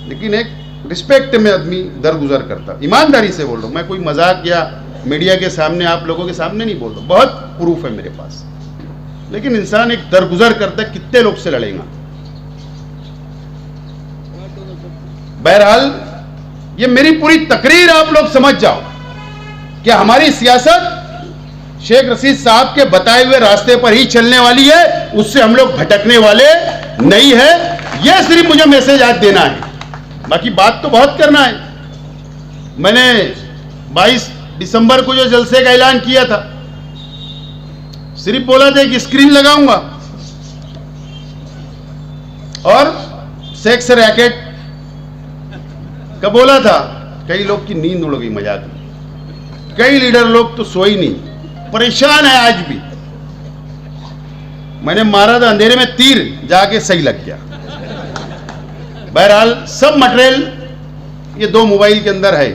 लेकिन एक रिस्पेक्ट में आदमी दरगुजर करता। ईमानदारी से बोल रहा हूँ मैं, कोई मजाक या मीडिया के सामने आप लोगों के सामने नहीं बोल रहा, बहुत प्रूफ है मेरे पास। लेकिन इंसान एक दरगुजर करता है, कितने लोग से लड़ेगा। बहरहाल ये मेरी पूरी तकरीर आप लोग समझ जाओ कि हमारी सियासत शेख रशीद साहब के बताए हुए रास्ते पर ही चलने वाली है, उससे हम लोग भटकने वाले नहीं है। यह सिर्फ मुझे मैसेज आज देना है, बाकी बात तो बहुत करना है। मैंने 22 दिसंबर को जो जलसे का ऐलान किया था, सिर्फ बोला था कि स्क्रीन लगाऊंगा और सेक्स रैकेट का बोला था। कई लोग की नींद उड़ गई मजाक में, कई लीडर लोग तो सोई नहीं, परेशान है आज भी। मैंने मारा था अंधेरे में तीर, जाके सही लग गया। बहरहाल सब मटेरियल ये 2 मोबाइल के अंदर है।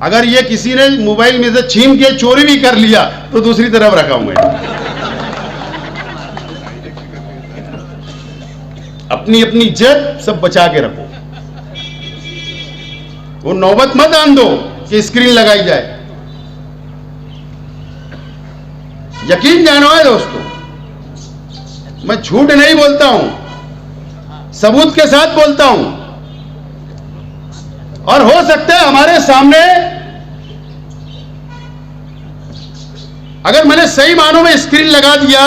अगर ये किसी ने मोबाइल में से छीन के चोरी भी कर लिया तो दूसरी तरफ रखा हूं मैं। अपनी अपनी इज्जत सब बचा के रखो, वो नौबत मत आन दो कि स्क्रीन लगाई जाए। यकीन जानो है दोस्तों, मैं झूठ नहीं बोलता हूं, सबूत के साथ बोलता हूं। और हो सकता है हमारे सामने अगर मैंने सही मानों में स्क्रीन लगा दिया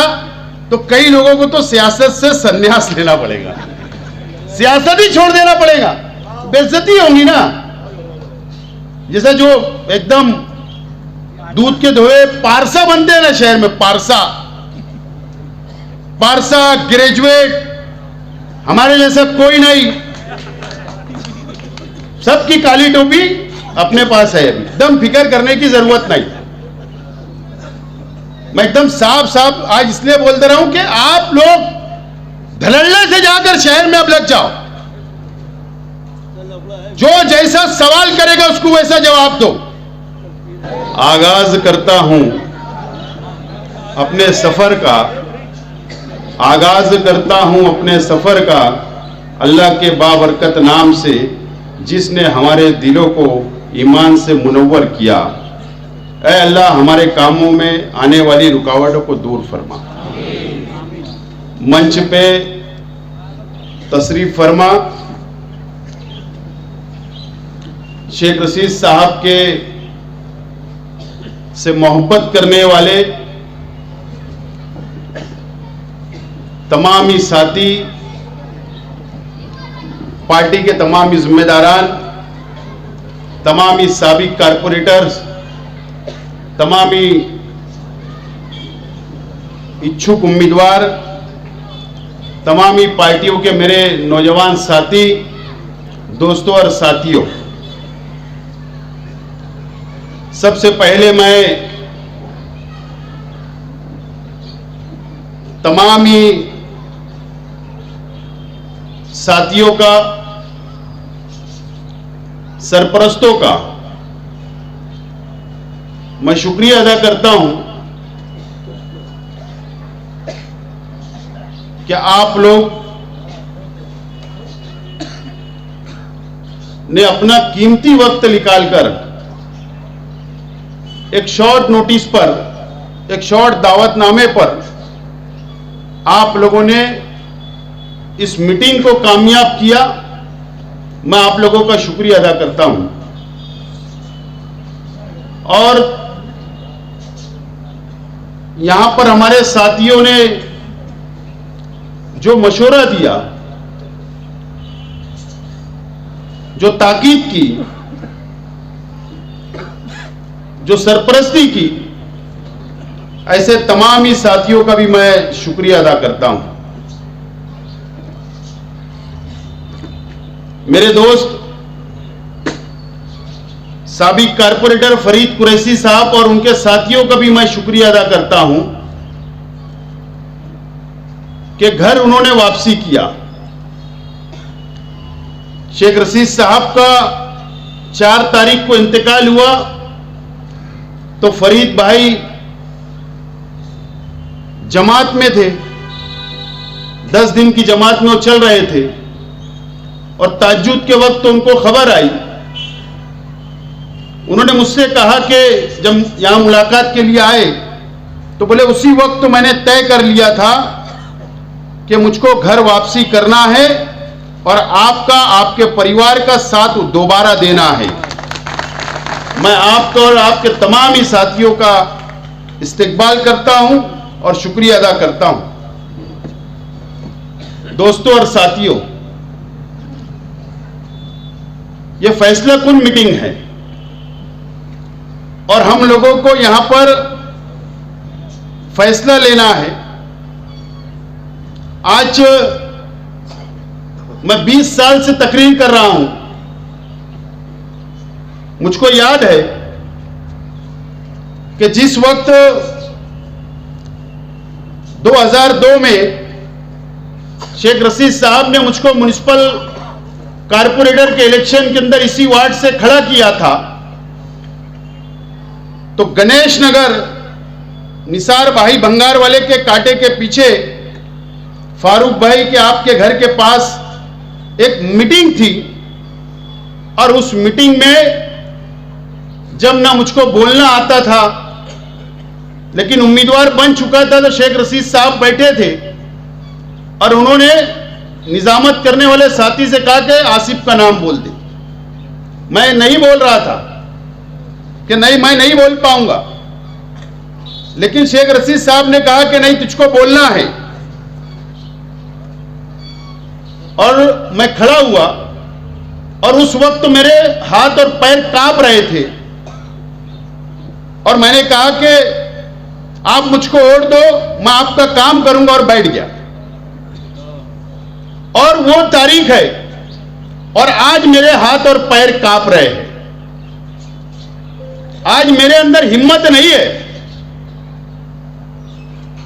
तो कई लोगों को तो सियासत से संन्यास लेना पड़ेगा, सियासत ही छोड़ देना पड़ेगा, बेइज्जती होगी ना। जैसे जो एकदम दूध के धोए पारसा बनते हैं ना शहर में, पारसा ग्रेजुएट, हमारे जैसा कोई नहीं, सबकी काली टोपी अपने पास है। अभी एकदम फिक्र करने की जरूरत नहीं। मैं एकदम साफ साफ आज इसलिए बोलते रहा हूं कि आप लोग धड़ल्ले से जाकर शहर में अब लग जाओ, जो जैसा सवाल करेगा उसको वैसा जवाब दो। आगाज करता हूं अपने सफर का, आगाज करता हूं अपने सफर का अल्लाह के बाबरकत नाम से, जिसने हमारे दिलों को ईमान से मुनव्वर किया। ऐ अल्लाह हमारे कामों में आने वाली रुकावटों को दूर फरमा। मंच पे तशरीफ फरमा शेख रशीद साहब के से मोहब्बत करने वाले तमाम ही साथी, पार्टी के तमाम ही जिम्मेदारान, तमाम ही साबिक कारपोरेटर्स, तमाम ही इच्छुक उम्मीदवार, तमाम ही पार्टियों के मेरे नौजवान साथी, दोस्तों और साथियों, सबसे पहले मैं तमाम ही साथियों का, सरपरस्तों का मैं शुक्रिया अदा करता हूं कि आप लोग ने अपना कीमती वक्त निकालकर एक शॉर्ट नोटिस पर, एक शॉर्ट दावतनामे पर आप लोगों ने इस मीटिंग को कामयाब किया। मैं आप लोगों का शुक्रिया अदा करता हूं। और यहां पर हमारे साथियों ने जो मशवरा दिया, जो ताकीद की, जो सरपरस्ती की, ऐसे तमाम ही साथियों का भी मैं शुक्रिया अदा करता हूं। मेरे दोस्त साबिक कारपोरेटर फरीद कुरैशी साहब और उनके साथियों का भी मैं शुक्रिया अदा करता हूं कि घर उन्होंने वापसी किया। शेख रशीद साहब का 4 तारीख को इंतकाल हुआ तो फरीद भाई जमात में थे, 10 दिन की जमात में वो चल रहे थे। और ताज्जुद के वक्त तो उनको खबर आई। उन्होंने मुझसे कहा कि जब यहां मुलाकात के लिए आए तो बोले उसी वक्त तो मैंने तय कर लिया था कि मुझको घर वापसी करना है और आपका, आपके परिवार का साथ दोबारा देना है। मैं आपका और आपके तमाम ही साथियों का इस्तकबाल करता हूं और शुक्रिया अदा करता हूं। दोस्तों और साथियों, यह फैसला कुन मीटिंग है और हम लोगों को यहां पर फैसला लेना है। आज मैं 20 साल से तकरीर कर रहा हूं। मुझको याद है कि जिस वक्त 2002 में शेख रशीद साहब ने मुझको म्युनिसिपल कारपोरेटर के इलेक्शन के अंदर इसी वार्ड से खड़ा किया था, तो गणेश नगर निसार भाई भंगार वाले के कांटे के पीछे फारूक भाई के आपके घर के पास एक मीटिंग थी और उस मीटिंग में जब ना मुझको बोलना आता था, लेकिन उम्मीदवार बन चुका था, तो शेख रशीद साहब बैठे थे और उन्होंने निजामत करने वाले साथी से कहा कि आसिफ का नाम बोल दे। मैं नहीं बोल रहा था कि नहीं, मैं नहीं बोल पाऊंगा, लेकिन शेख रशीद साहब ने कहा कि नहीं, तुझको बोलना है। और मैं खड़ा हुआ और उस वक्त मेरे हाथ और पैर कांप रहे थे और मैंने कहा कि आप मुझको वोट दो, मैं आपका काम करूंगा, और बैठ गया। और वो तारीख है और आज मेरे हाथ और पैर कांप रहे हैं। आज मेरे अंदर हिम्मत नहीं है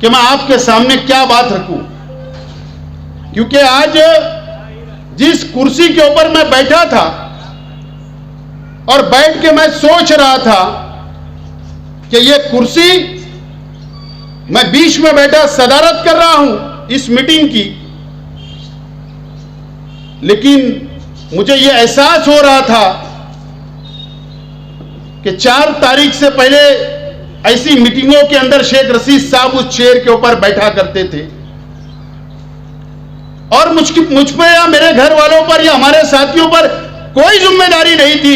कि मैं आपके सामने क्या बात रखूं, क्योंकि आज जिस कुर्सी के ऊपर मैं बैठा था और बैठ के मैं सोच रहा था कि ये कुर्सी, मैं बीच में बैठा सदारत कर रहा हूं इस मीटिंग की, लेकिन मुझे यह एहसास हो रहा था कि 4 तारीख से पहले ऐसी मीटिंगों के अंदर शेख रशीद साहब उस चेयर के ऊपर बैठा करते थे और मुझ पे या मेरे घर वालों पर या हमारे साथियों पर कोई जिम्मेदारी नहीं थी,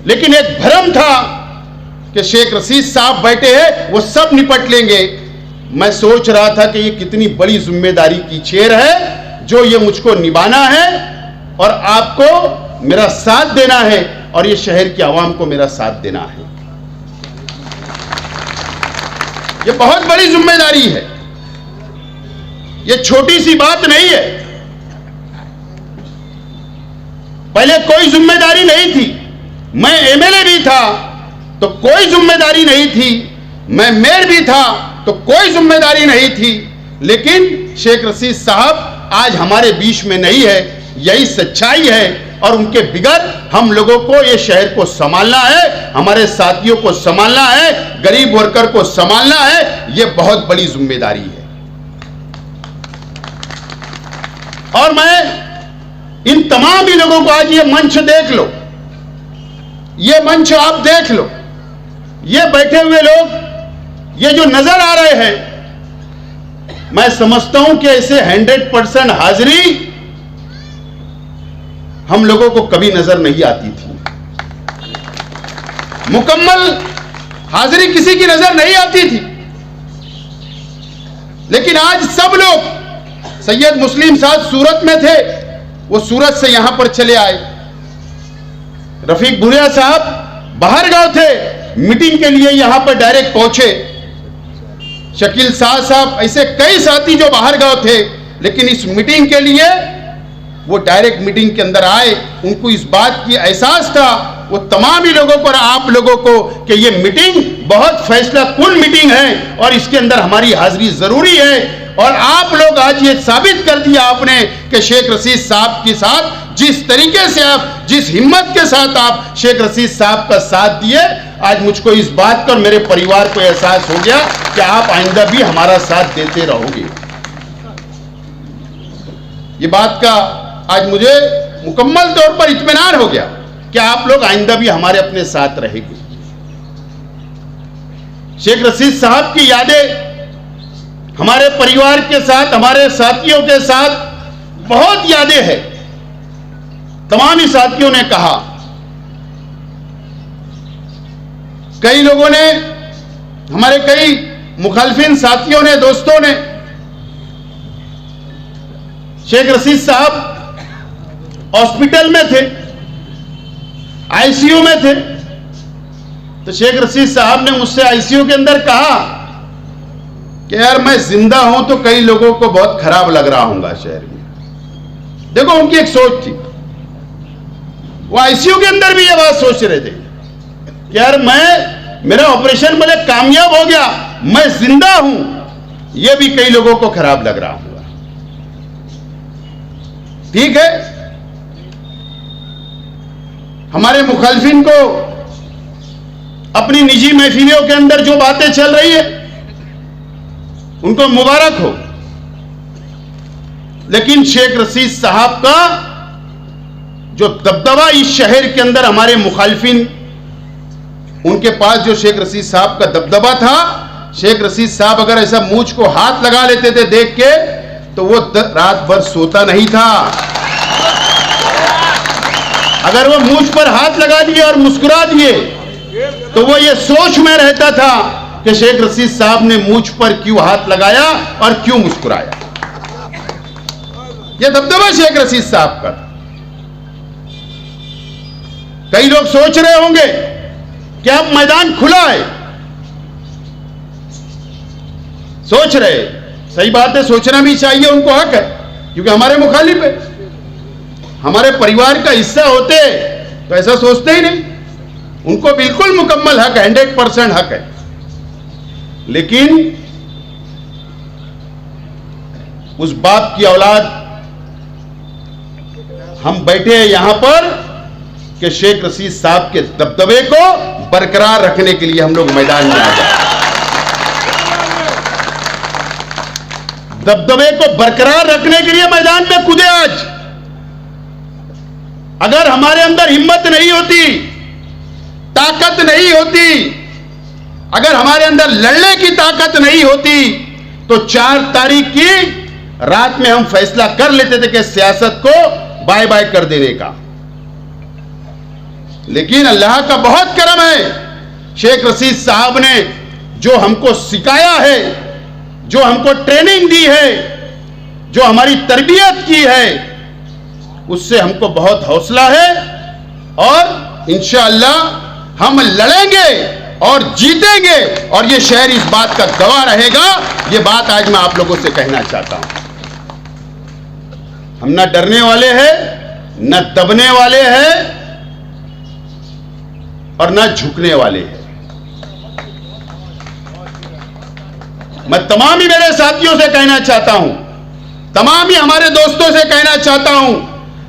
लेकिन एक भ्रम था कि शेख रशीद साहब बैठे हैं, वो सब निपट लेंगे। मैं सोच रहा था कि ये कितनी बड़ी जिम्मेदारी की चेयर है जो ये मुझको निभाना है और आपको मेरा साथ देना है और ये शहर की आवाम को मेरा साथ देना है। ये बहुत बड़ी जिम्मेदारी है, ये छोटी सी बात नहीं है। पहले कोई जिम्मेदारी नहीं थी, मैं एमएलए भी था तो कोई जिम्मेदारी नहीं थी, मैं मेयर भी था तो कोई जिम्मेदारी नहीं थी, लेकिन शेख रशीद साहब आज हमारे बीच में नहीं है। यही सच्चाई है और उनके बिगैर हम लोगों को ये शहर को संभालना है, हमारे साथियों को संभालना है, गरीब वर्कर को संभालना है। ये बहुत बड़ी जिम्मेदारी है और मैं इन तमाम ही लोगों को आज ये मंच देख लो, ये मंच आप देख लो, ये बैठे हुए लोग, ये जो नजर आ रहे हैं, मैं समझता हूं कि ऐसे 100% हाजिरी हम लोगों को कभी नजर नहीं आती थी। मुकम्मल हाजिरी किसी की नजर नहीं आती थी, लेकिन आज सब लोग, सैयद मुस्लिम साहब सूरत में थे, वो सूरत से यहां पर चले आए। रफीक भुरिया साहब बाहर गांव थे, मीटिंग के लिए यहां पर डायरेक्ट पहुंचे। शकील शाह साहब, ऐसे कई साथी जो बाहर गांव थे, लेकिन इस मीटिंग के लिए वो डायरेक्ट मीटिंग के अंदर आए। उनको इस बात की एहसास था, वो तमाम ही लोगों को और आप लोगों को, कि ये मीटिंग बहुत फैसला कुन मीटिंग है और इसके अंदर हमारी हाजिरी जरूरी है। और आप लोग आज ये साबित कर दिया आपने कि शेख रशीद साहब के साथ जिस तरीके से आप, जिस हिम्मत के साथ आप शेख रशीद साहब का साथ दिए, आज मुझको इस बात का और मेरे परिवार को एहसास हो गया कि आप आइंदा भी हमारा साथ देते रहोगे। ये बात का आज मुझे मुकम्मल तौर पर इत्मीनान हो गया कि आप लोग आइंदा भी हमारे अपने साथ रहेंगे। शेख रशीद साहब की यादें हमारे परिवार के साथ, हमारे साथियों के साथ बहुत यादें हैं। तमाम ही साथियों ने कहा, कई लोगों ने, हमारे कई मुखालफिन साथियों ने, दोस्तों ने, शेख रशीद साहब हॉस्पिटल में थे, आईसीयू में थे, तो शेख रशीद साहब ने मुझसे आईसीयू के अंदर कहा कि यार मैं जिंदा हूं तो कई लोगों को बहुत खराब लग रहा होगा शहर में। देखो उनकी एक सोच थी, वो आईसीयू के अंदर भी ये बात सोच रहे थे कि यार मेरा ऑपरेशन भले कामयाब हो गया, मैं जिंदा हूं, ये भी कई लोगों को खराब लग रहा होगा। ठीक है, हमारे मुखालफिन को अपनी निजी महफिलों के अंदर जो बातें चल रही है उनको मुबारक हो, लेकिन शेख रशीद साहब का जो दबदबा इस शहर के अंदर, हमारे मुखालफिन, उनके पास जो शेख रशीद साहब का दबदबा था, शेख रशीद साहब अगर ऐसा मूंछ को हाथ लगा लेते थे देख के तो वो रात भर सोता नहीं था। अगर वो मूंछ पर हाथ लगा दिए और मुस्कुरा दिए तो वो ये सोच में रहता था कि शेख रशीद साहब ने मूंछ पर क्यों हाथ लगाया और क्यों मुस्कुराया। ये दबदबा शेख रशीद साहब का था। कई लोग सोच रहे होंगे कि अब मैदान खुला है, सोच रहे, सही बात है, सोचना भी चाहिए, उनको हक है, क्योंकि हमारे मुखालिफ है, हमारे परिवार का हिस्सा होते तो ऐसा सोचते ही नहीं। उनको बिल्कुल मुकम्मल हक है, 100% हक है। लेकिन उस बाप की औलाद हम बैठे हैं यहां पर कि शेख रशीद साहब के दबदबे को बरकरार रखने के लिए हम लोग मैदान में आ जाए, दबदबे को बरकरार रखने के लिए मैदान में कूदे। आज अगर हमारे अंदर हिम्मत नहीं होती, ताकत नहीं होती, अगर हमारे अंदर लड़ने की ताकत नहीं होती तो 4 तारीख की रात में हम फैसला कर लेते थे कि सियासत को बाय बाय कर देने का। लेकिन अल्लाह का बहुत करम है, शेख रशीद साहब ने जो हमको सिखाया है, जो हमको ट्रेनिंग दी है, जो हमारी तरबियत की है, उससे हमको बहुत हौसला है और इंशाअल्लाह हम लड़ेंगे और जीतेंगे और ये शहर इस बात का गवाह रहेगा। ये बात आज मैं आप लोगों से कहना चाहता हूं। हम न डरने वाले हैं, न दबने वाले हैं और न झुकने वाले हैं। मैं तमाम ही मेरे साथियों से कहना चाहता हूं, तमाम ही हमारे दोस्तों से कहना चाहता हूं,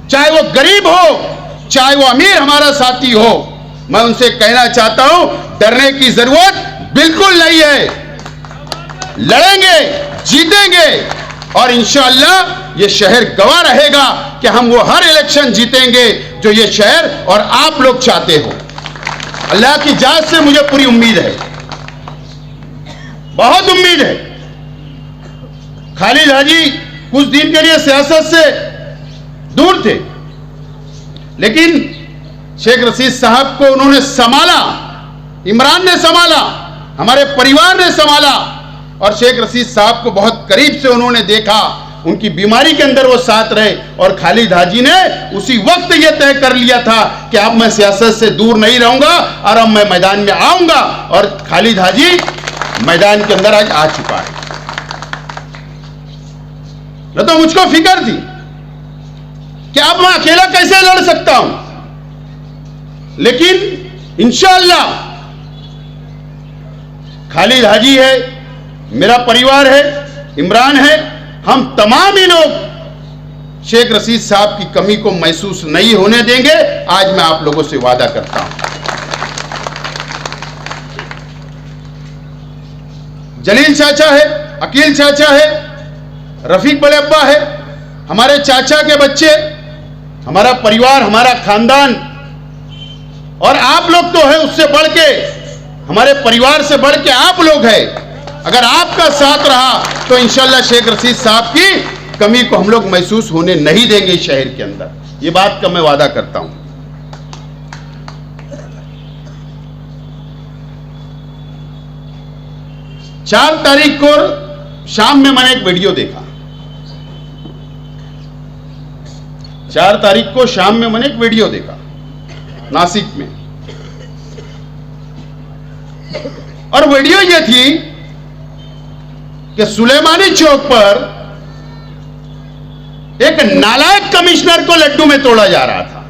चाहे वो गरीब हो, चाहे वो अमीर हमारा साथी हो, मैं उनसे कहना चाहता हूं डरने की जरूरत बिल्कुल नहीं है। लड़ेंगे, जीतेंगे और इंशाअल्लाह ये शहर गवाह रहेगा कि हम वो हर इलेक्शन जीतेंगे जो ये शहर और आप लोग चाहते हो। अल्लाह की जात से मुझे पूरी उम्मीद है, बहुत उम्मीद है। खालिद हाजी कुछ दिन के लिए सियासत से दूर थे, लेकिन शेख रशीद साहब को उन्होंने संभाला, इमरान ने संभाला, हमारे परिवार ने संभाला और शेख रशीद साहब को बहुत करीब से उन्होंने देखा, उनकी बीमारी के अंदर वो साथ रहे और खालिद हाजी ने उसी वक्त ये तय कर लिया था कि अब मैं सियासत से दूर नहीं रहूंगा और अब मैं मैदान में आऊंगा। और खालिद हाजी मैदान के अंदर आज आ चुका है। न तो मुझको फिक्र थी कि अब मैं अकेला कैसे लड़ सकता हूं, लेकिन इंशाअल्लाह खालिद हाजी है, मेरा परिवार है, इमरान है, हम तमाम ही लोग शेख रशीद साहब की कमी को महसूस नहीं होने देंगे। आज मैं आप लोगों से वादा करता हूं। जलील चाचा है, अकील चाचा है, रफीक बड़े अब्बा है, हमारे चाचा के बच्चे हमारा परिवार, हमारा खानदान, और आप लोग तो है उससे बढ़ के, हमारे परिवार से बढ़ के आप लोग हैं। अगर आपका साथ रहा तो इंशाल्लाह शेख रशीद साहब की कमी को हम लोग महसूस होने नहीं देंगे शहर के अंदर। ये बात का मैं वादा करता हूं। 4 तारीख को शाम में मैंने एक वीडियो देखा। 4 तारीख को शाम में मैंने एक वीडियो देखा नासिक में, और वीडियो ये थी कि सुलेमानी चौक पर एक नालायक कमिश्नर को लड्डू में तोड़ा जा रहा था।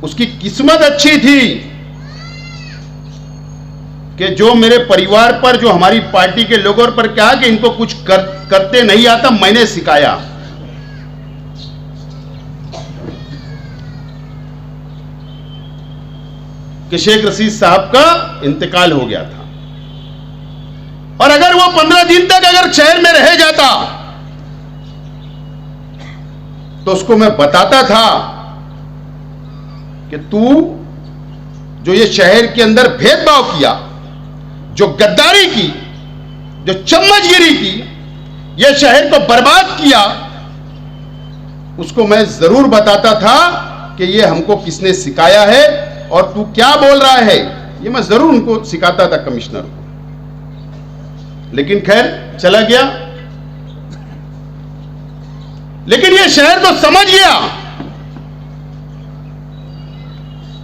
उसकी किस्मत अच्छी थी कि जो मेरे परिवार पर, जो हमारी पार्टी के लोगों पर कहा कि इनको कुछ करते नहीं आता, मैंने सिखाया। कि शेख रशीद साहब का इंतकाल हो गया था, और अगर वो 15 दिन तक अगर शहर में रह जाता तो उसको मैं बताता था कि तू जो ये शहर के अंदर भेदभाव किया, जो गद्दारी की, जो चम्मचगिरी की, ये शहर को बर्बाद किया, उसको मैं जरूर बताता था कि ये हमको किसने सिखाया है और तू क्या बोल रहा है। ये मैं जरूर उनको सिखाता था कमिश्नर को। लेकिन खैर चला गया। लेकिन ये शहर तो समझ गया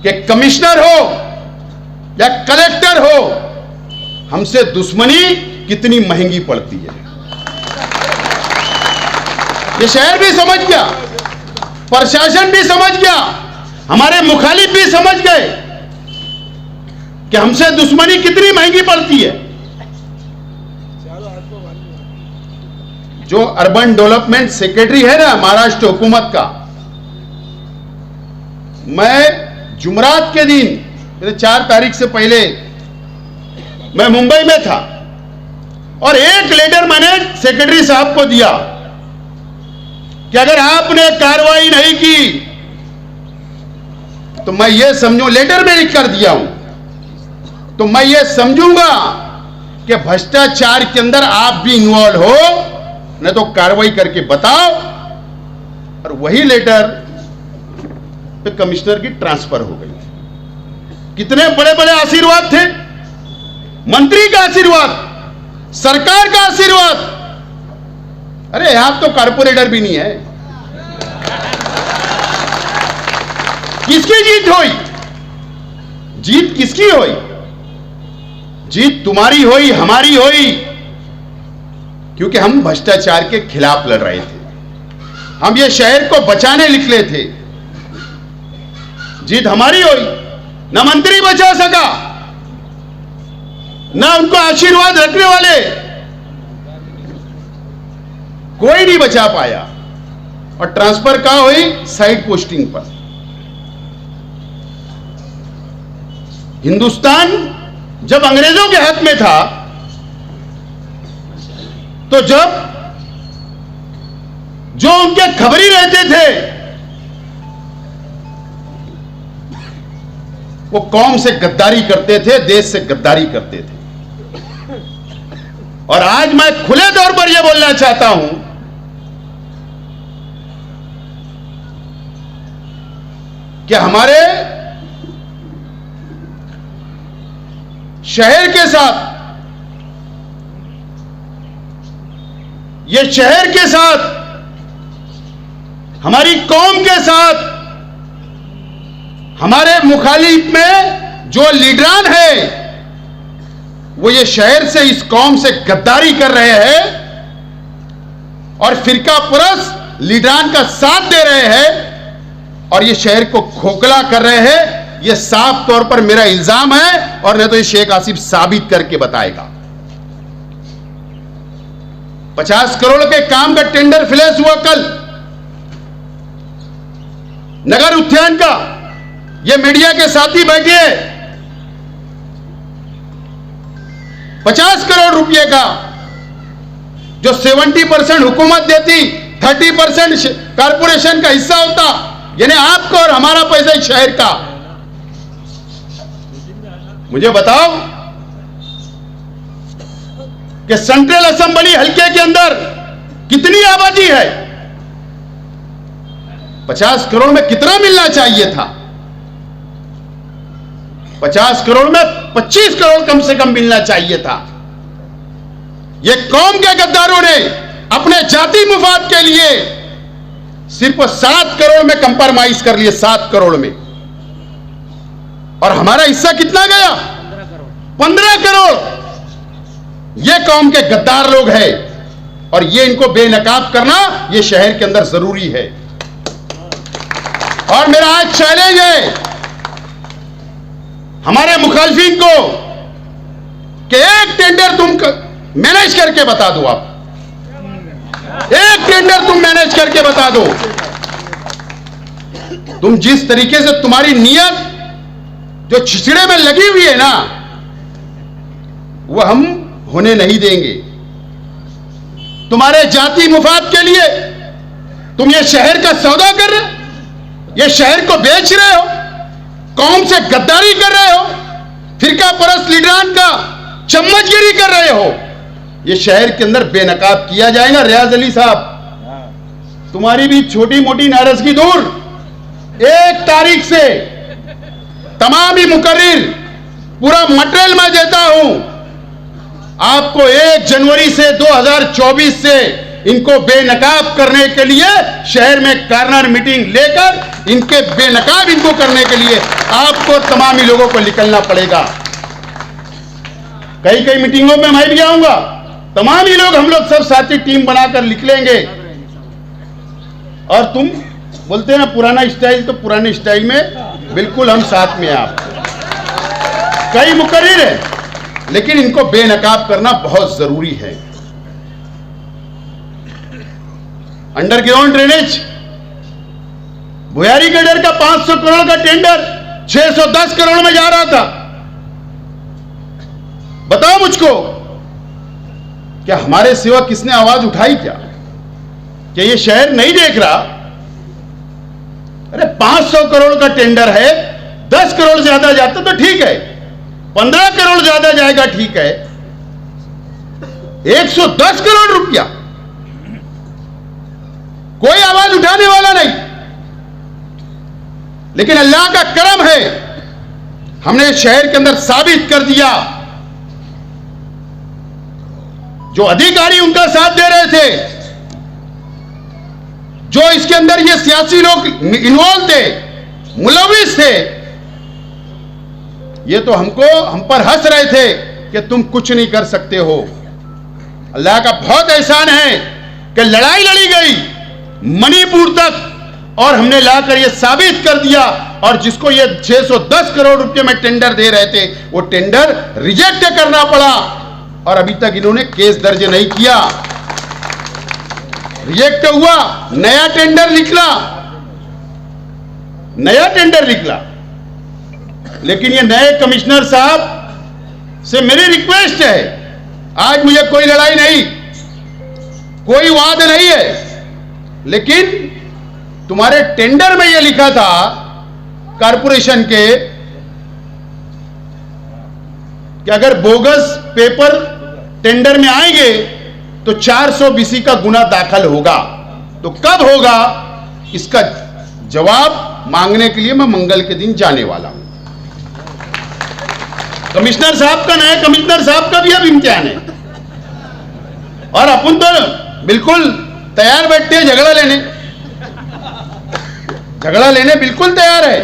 कि कमिश्नर हो या कलेक्टर हो, हमसे दुश्मनी कितनी महंगी पड़ती है। ये शहर भी समझ गया, प्रशासन भी समझ गया, हमारे मुखालिफ भी समझ गए कि हमसे दुश्मनी कितनी महंगी पड़ती है। जो अर्बन डेवलपमेंट सेक्रेटरी है ना महाराष्ट्र हुकूमत का, मैं जुमरात के दिन 4 तारीख से पहले मैं मुंबई में था, और एक लेटर मैंने सेक्रेटरी साहब को दिया कि अगर आपने कार्रवाई नहीं की तो मैं ये समझूं, लेटर में लिख कर दिया हूं, तो मैं ये समझूंगा कि भ्रष्टाचार के अंदर आप भी इन्वॉल्व हो, नहीं तो कार्रवाई करके बताओ। और वही लेटर पे कमिश्नर की ट्रांसफर हो गई। कितने बड़े बड़े आशीर्वाद थे, मंत्री का आशीर्वाद, सरकार का आशीर्वाद। अरे यहां तो कारपोरेटर भी नहीं है। किसकी जीत हुई? जीत किसकी हुई? जीत तुम्हारी हुई, हमारी हुई, क्योंकि हम भ्रष्टाचार के खिलाफ लड़ रहे थे, हम ये शहर को बचाने निकले थे। जीत हमारी हुई। ना मंत्री बचा सका, ना उनको आशीर्वाद रखने वाले कोई नहीं बचा पाया। और ट्रांसफर कहां हुई? साइड पोस्टिंग पर। हिंदुस्तान जब अंग्रेजों के हाथ में था, तो जब जो उनके खबरी रहते थे वो कौम से गद्दारी करते थे, देश से गद्दारी करते थे। और आज मैं खुले तौर पर यह बोलना चाहता हूं कि हमारे शहर के साथ, ये शहर के साथ, हमारी कौम के साथ, हमारे मुखालिफ में जो लीडरान है वो ये शहर से, इस कौम से गद्दारी कर रहे हैं और फिरका परस्त लीडरान का साथ दे रहे हैं और ये शहर को खोखला कर रहे हैं। ये साफ तौर पर मेरा इल्जाम है, और नहीं तो ये शेख आसिफ साबित करके बताएगा। 50 करोड़ के काम का टेंडर फ्लैश हुआ कल नगर उद्यान का। ये मीडिया के साथी बैठे, 50 करोड़ रुपए का, जो 70% हुकूमत देती, 30% कारपोरेशन का हिस्सा होता, यानी आपका और हमारा पैसा इस शहर का। मुझे बताओ कि सेंट्रल असेंबली हल्के के अंदर कितनी आबादी है? 50 करोड़ में कितना मिलना चाहिए था? 50 करोड़ में 25 करोड़ कम से कम मिलना चाहिए था। ये कौम के गद्दारों ने अपने जाति मुफाद के लिए सिर्फ 7 करोड़ में कंप्रोमाइज कर लिए, 7 करोड़ में। और हमारा हिस्सा कितना गया? 15 करोड़। ये कौम के गद्दार लोग हैं और ये इनको बेनकाब करना ये शहर के अंदर जरूरी है। और मेरा आज चैलेंज है हमारे मुखालफिन को कि एक टेंडर तुम मैनेज करके बता दो। आप एक टेंडर तुम मैनेज करके बता दो। तुम जिस तरीके से तुम्हारी नीयत जो छिछड़े में लगी हुई है ना, वो हम होने नहीं देंगे। तुम्हारे जाति मुफाद के लिए तुम ये शहर का सौदा कर रहे हो, ये शहर को बेच रहे हो, कौम से गद्दारी कर रहे हो, फिरका परस्त लीडरान का चम्मचगिरी कर रहे हो। ये शहर के अंदर बेनकाब किया जाएगा। रियाज अली साहब, तुम्हारी भी छोटी मोटी नाराजगी दूर। 1 तारीख से तमाम ही मुकर्रिर पूरा मटेरियल मैं देता हूं आपको। 1 जनवरी से 2024 से इनको बेनकाब करने के लिए शहर में कार्नर मीटिंग लेकर इनके बेनकाब इनको करने के लिए आपको तमाम ही लोगों को निकलना पड़ेगा। कई कई मीटिंगों में मैं भी आऊंगा, तमाम ही लोग हम लोग सब साथी टीम बनाकर निकलेंगे। और तुम बोलते हैं ना पुराना स्टाइल, तो पुराने स्टाइल में बिल्कुल हम साथ में। आप कई मुकर्रिर है लेकिन इनको बेनकाब करना बहुत जरूरी है। अंडरग्राउंड ड्रेनेज भुयारी गडर का 500 करोड़ का टेंडर 610 करोड़ में जा रहा था। बताओ मुझको, क्या हमारे सिवा किसने आवाज उठाई? क्या ये शहर नहीं देख रहा? अरे 500 करोड़ का टेंडर है, 10 करोड़ ज्यादा जाता तो ठीक है, 15 करोड़ ज्यादा जाएगा ठीक है, 110 करोड़ रुपया कोई आवाज उठाने वाला नहीं। लेकिन अल्लाह का करम है, हमने शहर के अंदर साबित कर दिया। जो अधिकारी उनका साथ दे रहे थे, जो इसके अंदर ये सियासी लोग इन्वॉल्व थे, मुलविस थे, ये तो हम पर हंस रहे थे कि तुम कुछ नहीं कर सकते हो। अल्लाह का बहुत एहसान है कि लड़ाई लड़ी गई मणिपुर तक और हमने लाकर यह साबित कर दिया। और जिसको ये 610 करोड़ रुपए में टेंडर दे रहे थे, वो टेंडर रिजेक्ट करना पड़ा और अभी तक इन्होंने केस दर्ज नहीं किया। रिजेक्ट हुआ, नया टेंडर निकला। लेकिन ये नए कमिश्नर साहब से मेरी रिक्वेस्ट है, आज मुझे कोई लड़ाई नहीं, कोई वाद नहीं है, लेकिन तुम्हारे टेंडर में यह लिखा था कारपोरेशन के कि अगर बोगस पेपर टेंडर में आएंगे तो 400 BC का गुना दाखिल होगा। तो कब होगा, इसका जवाब मांगने के लिए मैं मंगल के दिन जाने वाला हूं। कमिश्नर साहब का, नए कमिश्नर साहब का भी अब इम्तिहान है और अपन तो बिल्कुल तैयार बैठते हैं झगड़ा लेने बिल्कुल तैयार है।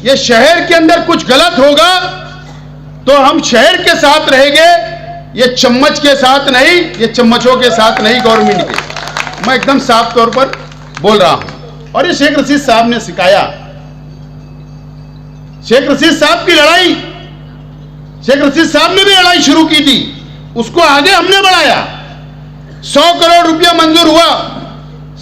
ये शहर के अंदर कुछ गलत होगा तो हम शहर के साथ रहेंगे, ये चम्मच के साथ नहीं, ये चम्मचों के साथ नहीं, गवर्नमेंट के। मैं एकदम साफ तौर पर बोल रहा हूं। और ये शेख रशीद साहब ने सिखाया। शेख रशीद साहब की लड़ाई, शेख रशीद साहब ने भी लड़ाई शुरू की थी, उसको आगे हमने बढ़ाया। 100 करोड़ रुपया मंजूर हुआ,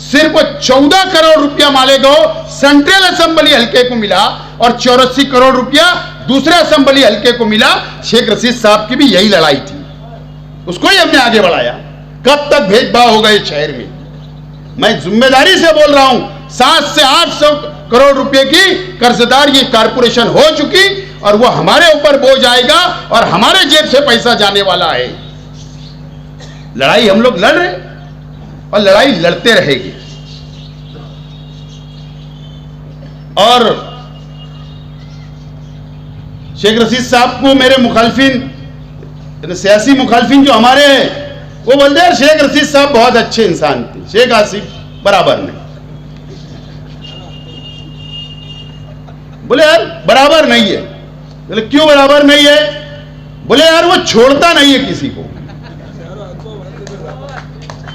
सिर्फ 14 करोड़ रुपया मालेगांव सेंट्रल असेंबली हल्के को मिला और 84 करोड़ रुपया दूसरे असेंबली हल्के को मिला। शेख रशीद साहब की भी यही लड़ाई थी, उसको ही हमने आगे बढ़ाया। कब तक भेदभाव होगा इस शहर में? मैं जिम्मेदारी से बोल रहा हूं, 7 से 800 करोड़ रुपए की कर्जदार ये कारपोरेशन हो चुकी और वो हमारे ऊपर बोझ आएगा और हमारे जेब से पैसा जाने वाला है। लड़ाई हम लोग लड़ रहे और लड़ाई लड़ते रहेगी। और शेख रशीद साहब को मेरे मुखालफिन, सियासी मुखालफिन जो हमारे हैं, वो बोलते हैं शेख रशीद साहब बहुत अच्छे इंसान थे, शेख आसिफ बराबर नहीं। बोले यार बराबर नहीं है। बोले क्यों बराबर नहीं है? बोले यार वो छोड़ता नहीं है किसी को,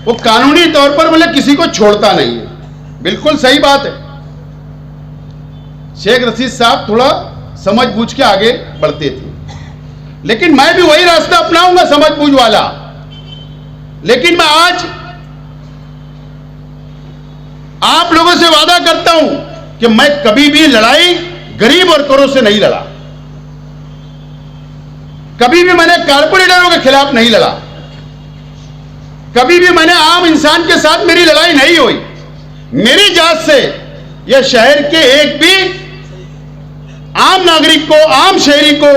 वो कानूनी तौर पर बोले किसी को छोड़ता नहीं है। बिल्कुल सही बात है। शेख रशीद साहब थोड़ा समझ बूझ के आगे बढ़ते थे, लेकिन मैं भी वही रास्ता अपनाऊंगा समझ बूझ वाला। लेकिन मैं आज आप लोगों से वादा करता हूं कि मैं कभी भी लड़ाई गरीब वर्करों से नहीं लड़ा, कभी भी मैंने कारपोरेटरों के खिलाफ नहीं लड़ा, कभी भी मैंने आम इंसान के साथ मेरी लड़ाई नहीं हुई। मेरी जात से यह शहर के एक भी आम नागरिक को, आम शहरी को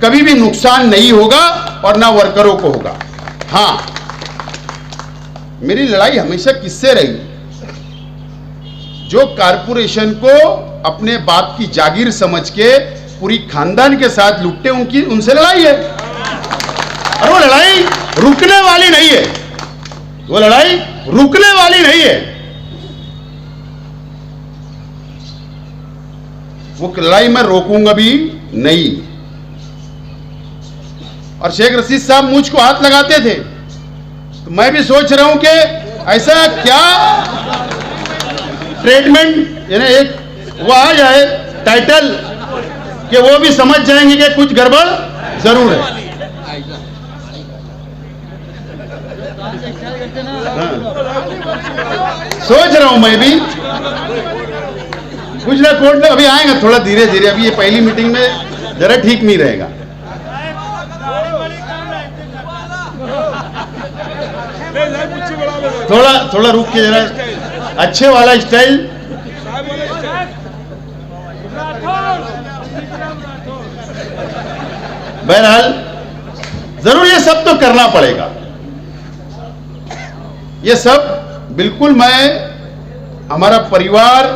कभी भी नुकसान नहीं होगा और ना वर्करों को होगा। हां, मेरी लड़ाई हमेशा किससे रही? जो कारपोरेशन को अपने बाप की जागीर समझ के पूरी खानदान के साथ लुटते उनसे लड़ाई है। और वो लड़ाई रुकने वाली नहीं है, वो लड़ाई रुकने वाली नहीं है। वो लड़ाई मैं रोकूंगा भी नहीं। और शेख रशीद साहब मुझ को हाथ लगाते थे, तो मैं भी सोच रहा हूं कि ऐसा क्या ट्रीटमेंट, यानी एक वो आ जाए टाइटल कि वो भी समझ जाएंगे कि कुछ गड़बड़ जरूर है। हाँ। सोच रहा हूं मैं भी कुछ ना कोर्ट में अभी आएगा थोड़ा धीरे धीरे। अभी ये पहली मीटिंग में जरा ठीक नहीं रहेगा। थोड़ा रुक के जरा अच्छे वाला स्टाइल। बहरहाल जरूर ये सब तो करना पड़ेगा। ये सब बिल्कुल मैं, हमारा परिवार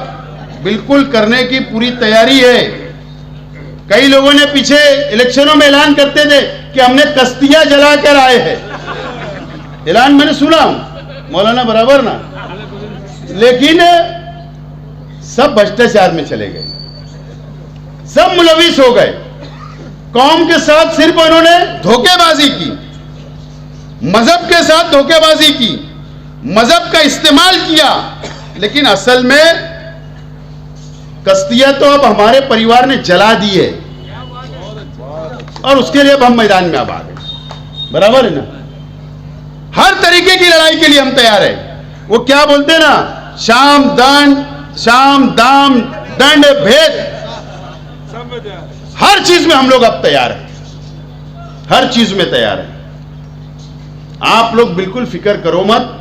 बिल्कुल करने की पूरी तैयारी है। कई लोगों ने पीछे इलेक्शनों में ऐलान करते थे कि हमने कश्तियां जला कर आए हैं। ऐलान मैंने सुना, मौलाना बराबर ना, लेकिन सब भ्रष्टाचार में चले गए, सब मुलविस हो गए। कौम के साथ सिर्फ उन्होंने धोखेबाजी की, मजहब के साथ धोखेबाजी की, मजहब का इस्तेमाल किया। लेकिन असल में कश्तियां तो अब हमारे परिवार ने जला दी है और उसके लिए अब हम मैदान में अब आ गए। बराबर है ना? हर तरीके की लड़ाई के लिए हम तैयार हैं। वो क्या बोलते हैं ना, शाम दाम दंड भेद, हर चीज में हम लोग अब तैयार हैं, हर चीज में तैयार हैं। आप लोग बिल्कुल फिक्र करो मत,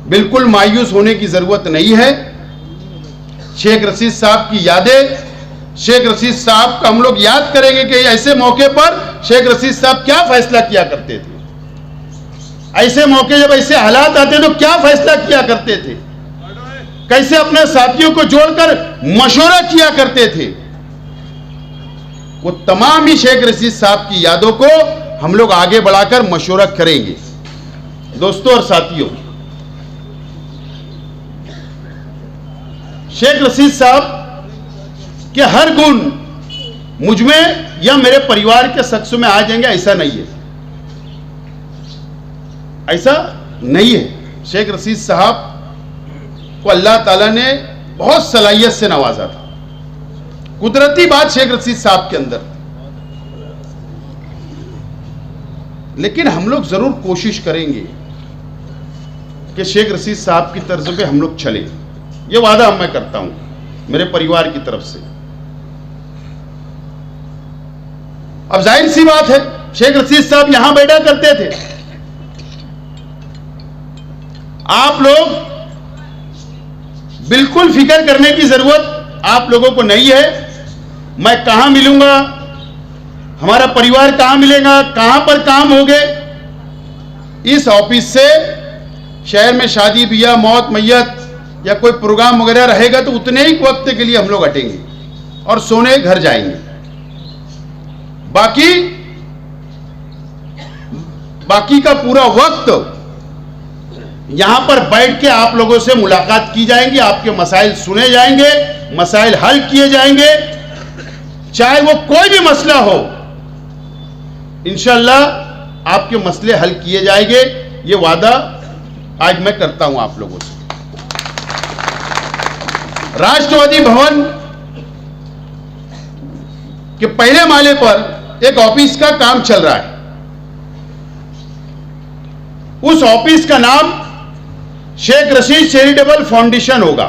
बिल्कुल मायूस होने की जरूरत नहीं है। शेख रशीद साहब की यादें, शेख रशीद साहब का हम लोग याद करेंगे कि ऐसे मौके पर शेख रशीद साहब क्या फैसला किया करते थे, ऐसे मौके जब ऐसे हालात आते तो क्या फैसला किया करते थे, कैसे अपने साथियों को जोड़कर मशवरा किया करते थे। वो तमाम ही शेख रशीद साहब की यादों को हम लोग आगे बढ़ाकर मशवरा करेंगे। दोस्तों और साथियों, शेख रशीद साहब के हर गुण मुझ में या मेरे परिवार के शख्स में आ जाएंगे ऐसा नहीं है, ऐसा नहीं है। शेख रशीद साहब को अल्लाह ताला ने बहुत सलाहियत से नवाजा था, कुदरती बात शेख रशीद साहब के अंदर। लेकिन हम लोग जरूर कोशिश करेंगे कि शेख रशीद साहब की तर्ज पे हम लोग चले, ये वादा मैं करता हूं मेरे परिवार की तरफ से। अब जाहिर सी बात है, शेख रशीद साहब यहां बैठा करते थे, आप लोग बिल्कुल फिक्र करने की जरूरत आप लोगों को नहीं है। मैं कहां मिलूंगा, हमारा परिवार कहां मिलेगा, कहां पर काम होंगे, इस ऑफिस से शहर में शादी ब्याह मौत मैयत या कोई प्रोग्राम वगैरह रहेगा तो उतने ही वक्त के लिए हम लोग हटेंगे और सोने घर जाएंगे। बाकी का पूरा वक्त यहां पर बैठ के आप लोगों से मुलाकात की जाएंगी, आपके मसाइल सुने जाएंगे, मसाइल हल किए जाएंगे, चाहे वो कोई भी मसला हो, इंशाअल्लाह आपके मसले हल किए जाएंगे। ये वादा आज मैं करता हूं आप लोगों से। राष्ट्रवादी भवन के पहले माले पर एक ऑफिस का काम चल रहा है। उस ऑफिस का नाम शेख रशीद चैरिटेबल फाउंडेशन होगा।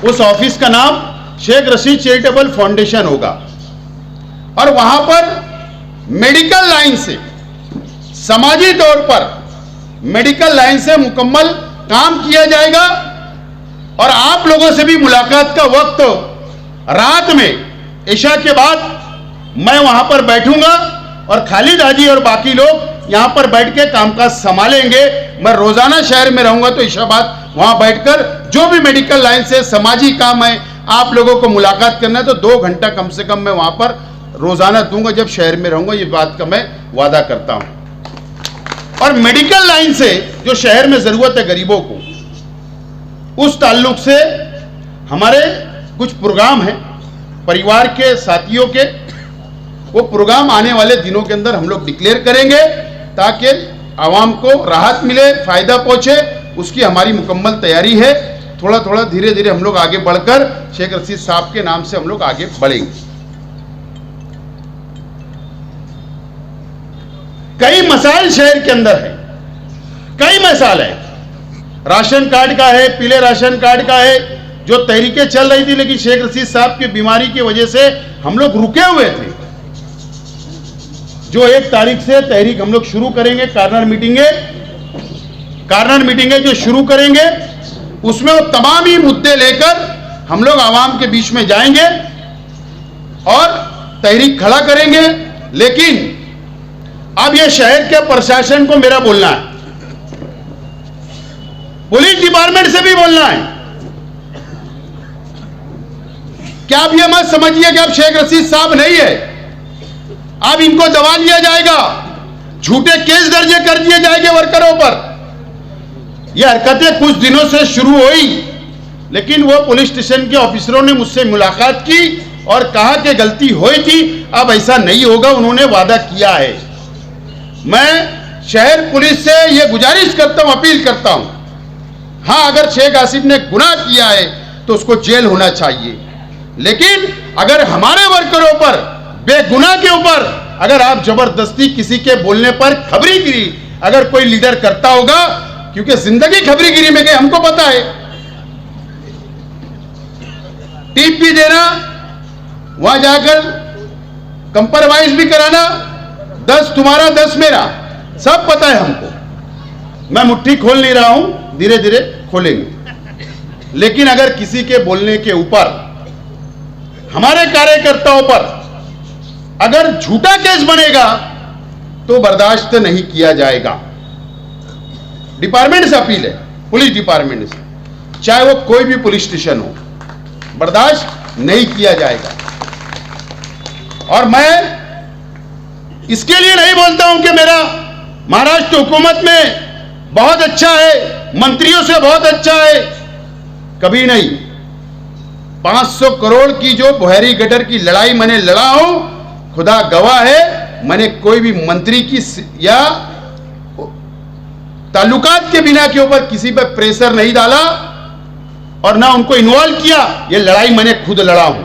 उस ऑफिस का नाम शेख रशीद चैरिटेबल फाउंडेशन होगा और वहां पर मेडिकल लाइन से, समाजी तौर पर मेडिकल लाइन से मुकम्मल काम किया जाएगा। और आप लोगों से भी मुलाकात का वक्त रात में इशा के बाद मैं वहां पर बैठूंगा और खालिद हाजी और बाकी लोग यहां पर बैठ के कामकाज संभालेंगे। मैं रोजाना शहर में रहूंगा तो इशा बाद वहां बैठकर जो भी मेडिकल लाइन से समाजी काम है, आप लोगों को मुलाकात करना है तो 2 घंटा कम से कम मैं वहां पर रोजाना दूंगा जब शहर में रहूंगा। ये बात का मैं वादा करता हूं। और मेडिकल लाइन से जो शहर में जरूरत है गरीबों को, उस ताल्लुक से हमारे कुछ प्रोग्राम हैं परिवार के साथियों के, वो प्रोग्राम आने वाले दिनों के अंदर हम लोग डिक्लेयर करेंगे ताकि आवाम को राहत मिले, फायदा पहुंचे। उसकी हमारी मुकम्मल तैयारी है। थोड़ा थोड़ा धीरे धीरे हम लोग आगे बढ़कर शेख रशीद साहब के नाम से हम लोग आगे बढ़ेंगे। कई मसाइल शहर के अंदर है, कई मसाइल है। राशन कार्ड का है, पीले राशन कार्ड का है, जो तहरीकें चल रही थी, लेकिन शेख रशीद साहब की बीमारी की वजह से हम लोग रुके हुए थे। जो 1 तारीख से तहरीक हम लोग शुरू करेंगे, कार्नर मीटिंगें जो शुरू करेंगे, उसमें वो तमाम ही मुद्दे लेकर हम लोग आवाम के बीच में जाएंगे और तहरीक खड़ा करेंगे। लेकिन अब यह शहर के प्रशासन को मेरा बोलना है, पुलिस डिपार्टमेंट से भी बोलना है कि आप ये मत समझिए कि अब शेख रशीद साहब नहीं है, अब इनको दबा लिया जाएगा, झूठे केस दर्ज कर दिए जाएंगे वर्करों पर। यह हरकतें कुछ दिनों से शुरू हुई, लेकिन वो पुलिस स्टेशन के ऑफिसरों ने मुझसे मुलाकात की और कहा कि गलती हुई थी, अब ऐसा नहीं होगा, उन्होंने वादा किया है। मैं शहर पुलिस से यह गुजारिश करता हूं, अपील करता हूं, हां अगर शेख आसिफ ने गुनाह किया है तो उसको जेल होना चाहिए, लेकिन अगर हमारे वर्करों पर बेगुनाह के ऊपर अगर आप जबरदस्ती किसी के बोलने पर खबरीगिरी अगर कोई लीडर करता होगा, क्योंकि जिंदगी खबरीगिरी में गई, हमको पता है, टिप भी देना, वहां जाकर कंप्रोमाइज भी कराना, 10 तुम्हारा 10 मेरा, सब पता है हमको। मैं मुट्ठी खोल नहीं रहा हूं, धीरे धीरे खोलेंगे। लेकिन अगर किसी के बोलने के ऊपर, हमारे कार्यकर्ताओं पर अगर झूठा केस बनेगा तो बर्दाश्त नहीं किया जाएगा। डिपार्टमेंट से अपील है, पुलिस डिपार्टमेंट से, चाहे वो कोई भी पुलिस स्टेशन हो, बर्दाश्त नहीं किया जाएगा। और मैं इसके लिए नहीं बोलता हूं कि मेरा महाराष्ट्र हुकूमत में बहुत अच्छा है, मंत्रियों से बहुत अच्छा है, कभी नहीं। 500 करोड़ की जो बुहारी गटर की लड़ाई मैंने लड़ा हूं, खुदा गवाह है, मैंने कोई भी मंत्री की या ताल्लुकात के बिना के ऊपर किसी पर प्रेशर नहीं डाला और ना उनको इन्वॉल्व किया। ये लड़ाई मैंने खुद लड़ा हूं।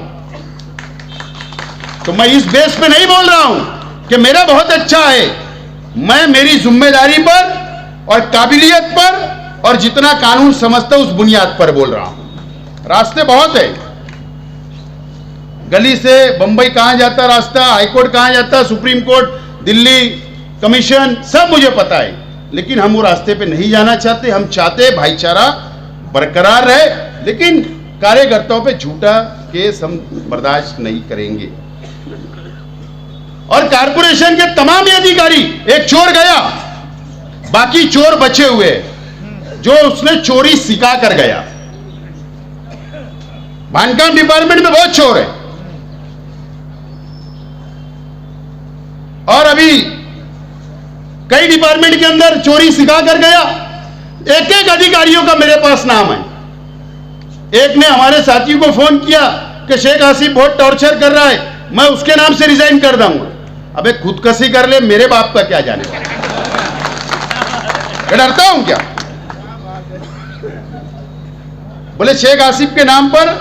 तो मैं इस बेस पे नहीं बोल रहा हूं कि मेरा बहुत अच्छा है, मैं मेरी जिम्मेदारी पर और काबिलियत पर और जितना कानून समझता हूं उस बुनियाद पर बोल रहा हूं। रास्ते बहुत है, गली से बंबई कहां जाता रास्ता, हाईकोर्ट कहां जाता, सुप्रीम कोर्ट, दिल्ली कमीशन, सब मुझे पता है। लेकिन हम वो रास्ते पे नहीं जाना चाहते। हम चाहते भाईचारा बरकरार रहे, लेकिन कार्यकर्ताओं पे झूठा केस हम बर्दाश्त नहीं करेंगे। और कारपोरेशन के तमाम अधिकारी, एक चोर गया, बाकी चोर बचे हुए, जो उसने चोरी सिखा कर गया। बांधकाम डिपार्टमेंट में बहुत चोर है, और अभी कई डिपार्टमेंट के अंदर चोरी सिखा कर गया। एक एक अधिकारियों का मेरे पास नाम है। एक ने हमारे साथी को फोन किया कि शेख आसिफ बहुत टॉर्चर कर रहा है, मैं उसके नाम से रिजाइन कर दूंगा। अबे खुदकशी कर ले, मेरे बाप का क्या जाने वाला, डरता हूं क्या? बोले शेख आसिफ के नाम पर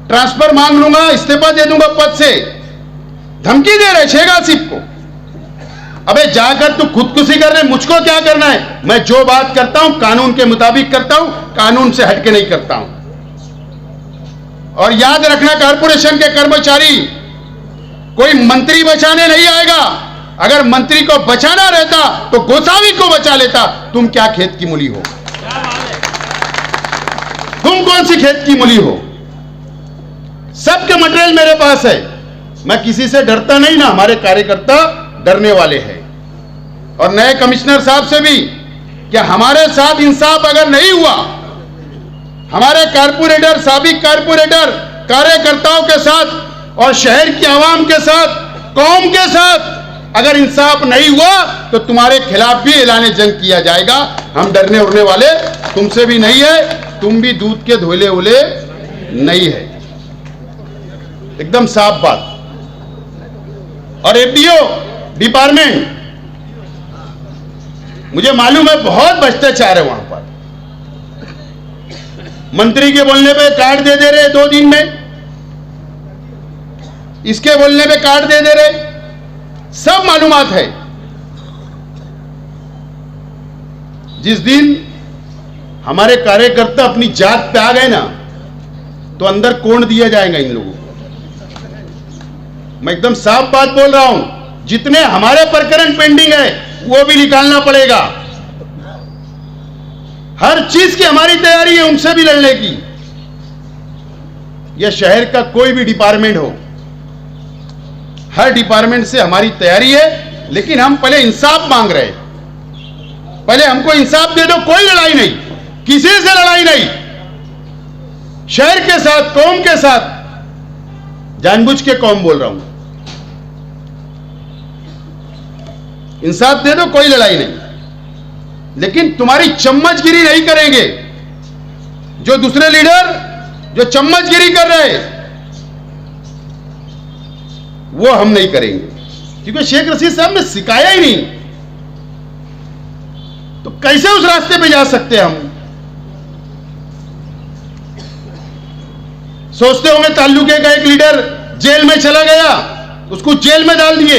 ट्रांसफर मांग लूंगा, इस्तीफा दे दूंगा पद से। धमकी दे रहे शेख आसिफ को। अबे जाकर तू खुदकुशी कर रहे, मुझको क्या करना है? मैं जो बात करता हूं कानून के मुताबिक करता हूं, कानून से हटके नहीं करता हूं। और याद रखना, कारपोरेशन के कर्मचारी, कोई मंत्री बचाने नहीं आएगा। अगर मंत्री को बचाना रहता तो गोसावी को बचा लेता। तुम क्या खेत की मूली हो? तुम कौन सी खेत की मूली हो? सबके मटेरियल मेरे पास है, मैं किसी से डरता नहीं ना। हमारे कार्यकर्ता डरने वाले हैं। और नए कमिश्नर साहब से भी कि हमारे साथ इंसाफ अगर नहीं हुआ, हमारे कारपोरेटर, साबिक कारपोरेटर कार्यकर्ताओं के साथ और शहर की आवाम के साथ, कौम के साथ अगर इंसाफ नहीं हुआ तो तुम्हारे खिलाफ भी ऐलान जंग किया जाएगा। हम डरने उड़ने वाले तुमसे भी नहीं है, तुम भी दूध के धोले उले नहीं है, एकदम साफ बात। और एफडीओ डिपार्टमेंट, मुझे मालूम है बहुत भ्रष्टाचार है वहां पर। मंत्री के बोलने पे कार्ड दे दे रहे 2 दिन में, इसके बोलने पे कार्ड दे दे रहे, सब मालूमात है। जिस दिन हमारे कार्यकर्ता अपनी जात पे आ गए ना, तो अंदर कोण दिया जाएगा इन लोगों को। मैं एकदम साफ बात बोल रहा हूं, जितने हमारे प्रकरण पेंडिंग है वो भी निकालना पड़ेगा। हर चीज की हमारी तैयारी है उनसे भी लड़ने की। यह शहर का कोई भी डिपार्टमेंट हो, हर डिपार्टमेंट से हमारी तैयारी है, लेकिन हम पहले इंसाफ मांग रहे हैं। पहले हमको इंसाफ दे दो, कोई लड़ाई नहीं, किसी से लड़ाई नहीं। शहर के साथ, कौम के साथ, जानबूझ के कौम बोल रहा हूं, इंसाफ दे दो, कोई लड़ाई नहीं। लेकिन तुम्हारी चम्मचगिरी नहीं करेंगे। जो दूसरे लीडर जो चम्मचगिरी कर रहे हैं वो हम नहीं करेंगे, क्योंकि शेख रशीद साहब ने सिखाया ही नहीं, तो कैसे उस रास्ते पे जा सकते हैं हम? सोचते होंगे ताल्लुके का एक लीडर जेल में चला गया, उसको जेल में डाल दिए।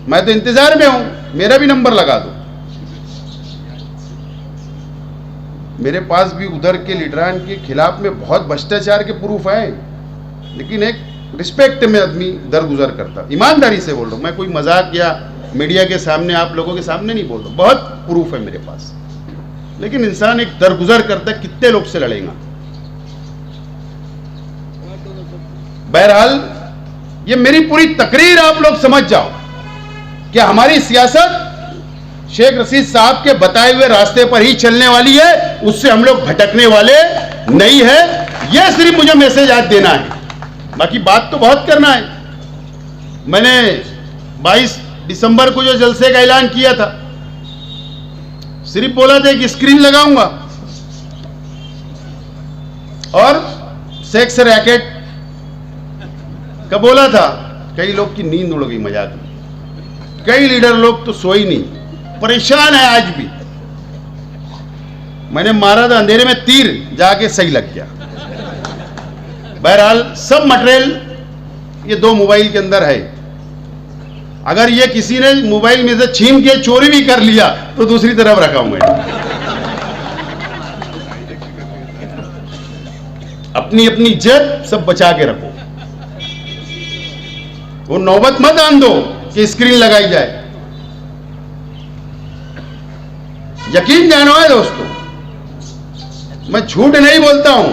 मैं तो इंतजार में हूं, मेरा भी नंबर लगा दो। मेरे पास भी उधर के लीडरान के खिलाफ में बहुत भ्रष्टाचार के प्रूफ हैं, लेकिन एक रिस्पेक्ट में आदमी दरगुजर करता। ईमानदारी से बोल रहा हूं, मैं कोई मजाक या मीडिया के सामने, आप लोगों के सामने नहीं बोल रहा, बहुत प्रूफ है मेरे पास। लेकिन इंसान एक दरगुजर करता है, कितने लोग से लड़ेगा। बहरहाल ये मेरी पूरी तकरीर आप लोग समझ जाओ कि हमारी सियासत शेख रशीद साहब के बताए हुए रास्ते पर ही चलने वाली है, उससे हम लोग भटकने वाले नहीं है। यह सिर्फ मुझे मैसेज आज देना है, बाकी बात तो बहुत करना है। मैंने 22 दिसंबर को जो जलसे का ऐलान किया था, सिर्फ बोला था कि स्क्रीन लगाऊंगा और सेक्स रैकेट का बोला था। कई लोग की नींद उड़ गई मजाक में, कई लीडर लोग तो सोई नहीं, परेशान है आज भी। मैंने मारा था अंधेरे में तीर, जाके सही लग गया। बहरहाल सब मटेरियल ये 2 मोबाइल के अंदर है। अगर ये किसी ने मोबाइल में से छीन के चोरी भी कर लिया तो दूसरी तरफ रखा हूं मैं। अपनी अपनी इज्जत सब बचा के रखो, वो नौबत मत आन दो कि स्क्रीन लगाई जाए। यकीन जानो है दोस्तों, मैं झूठ नहीं बोलता हूं,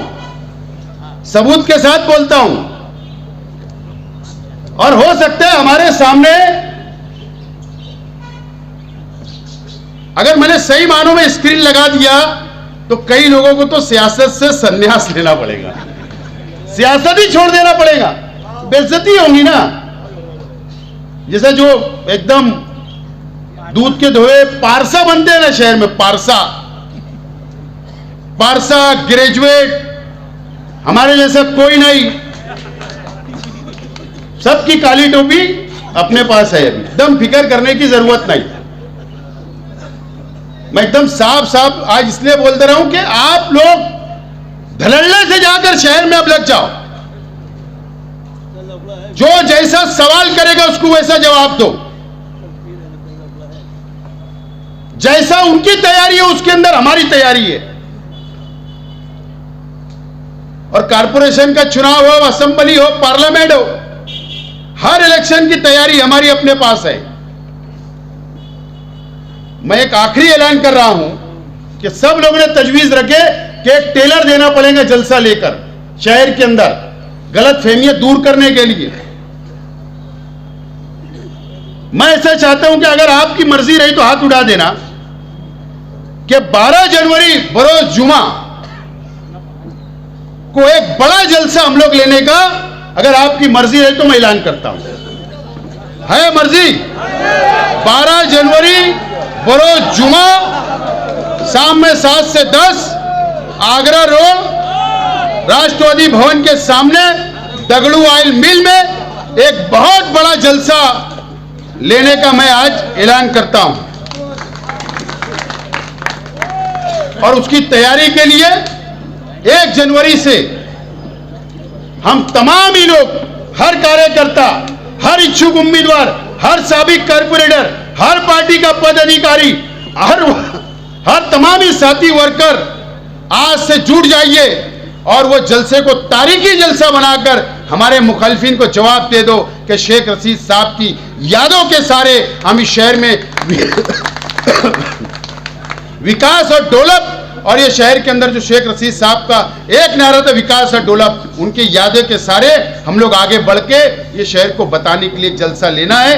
सबूत के साथ बोलता हूं। और हो सकता है हमारे सामने, अगर मैंने सही मानों में स्क्रीन लगा दिया तो कई लोगों को तो सियासत से संन्यास लेना पड़ेगा, सियासत ही छोड़ देना पड़ेगा, बेइज्जती होगी ना। जैसे जो एकदम दूध के धोए पारसा बनते हैं ना शहर में, पारसा ग्रेजुएट, हमारे जैसा कोई नहीं, सबकी काली टोपी अपने पास है, एकदम फिक्र करने की जरूरत नहीं। मैं एकदम साफ साफ आज इसलिए बोलते रहा हूं कि आप लोग धड़ल्ले से जाकर शहर में अब लग जाओ, जो जैसा सवाल करेगा उसको वैसा जवाब दो, जैसा उनकी तैयारी है उसके अंदर हमारी तैयारी है। और कारपोरेशन का चुनाव हो, असेंबली हो, पार्लियामेंट हो, हर इलेक्शन की तैयारी हमारी अपने पास है। मैं एक आखिरी ऐलान कर रहा हूं कि सब लोगों ने तजवीज रखे कि एक टेलर देना पड़ेगा जलसा लेकर शहर के अंदर, गलत फहमियां दूर करने के लिए। मैं ऐसा चाहता हूं कि अगर आपकी मर्जी रही तो हाथ उठा देना कि 12 जनवरी बरोज जुमा को एक बड़ा जलसा हम लोग लेने का, अगर आपकी मर्जी रही तो मैं ऐलान करता हूं। है मर्जी? 12 जनवरी बरोज जुमा शाम में 7 से 10 आगरा रोड राष्ट्रवादी भवन के सामने दगड़ू ऑयल मिल में एक बहुत बड़ा जलसा लेने का मैं आज ऐलान करता हूं। और उसकी तैयारी के लिए 1 जनवरी से हम तमाम ही लोग, हर कार्यकर्ता, हर इच्छुक उम्मीदवार, हर साबिक कारपोरेटर, हर पार्टी का पदाधिकारी, हर तमाम ही साथी वर्कर आज से जुट जाइए और वो जलसे को तारीखी जलसा बनाकर हमारे मुखालिफिन को जवाब दे दो कि शेख रशीद साहब की यादों के सारे हम इस शहर में विकास और डेवलप, और ये शहर के अंदर जो शेख रशीद साहब का एक नारा था विकास और डेवलप, उनकी यादें के सारे हम लोग आगे बढ़ के ये शहर को बताने के लिए जलसा लेना है।